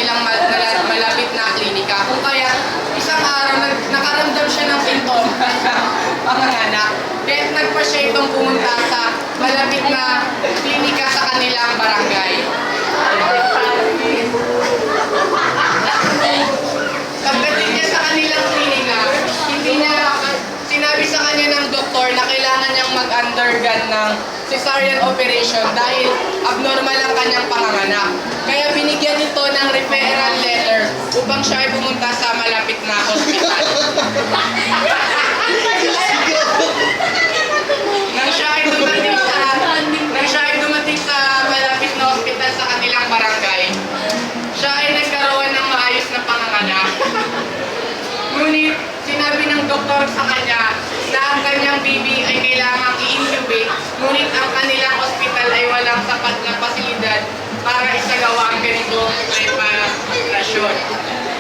kanilang malapit na klinika. Kung kaya, isang araw nakaramdam siya ng sintom panganganak. Kaya nagpa siya itong pumunta sa malapit na klinika sa kanilang barangay. Pagdating niya sa kanilang klinika, hindi niya sinabi sa kanya ng doktor na kailangan niyang mag-undergo ng cesarean operation dahil abnormal ang kanyang panganganak. Kaya binigyan ito ng referral letter upang siya ay pumunta sa malapit na hospital. Nang siya ay dumating sa malapit na hospital sa kanilang barangay, siya ay nagkaroon ng maayos na panganganak. Ngunit sinabi ng doktor sa kanya na ang kanyang baby ay kailangang i-intubate, ngunit ang kanilang hospital ay walang sapat na pasilidad para isagawa ang ganitong operasyon.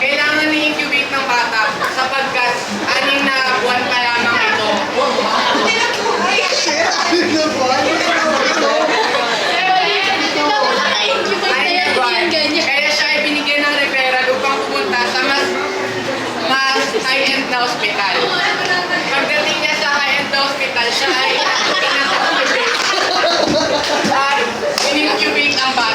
Kailangan i-intubate ng bata sapagkat 6 na buwan pa lamang ito. Kaya siya ay binigyan ng referral upang pumunta sa mas high-end na hospital. Pagdating niya sa high-end na hospital, siya ay in-intubate ang bata.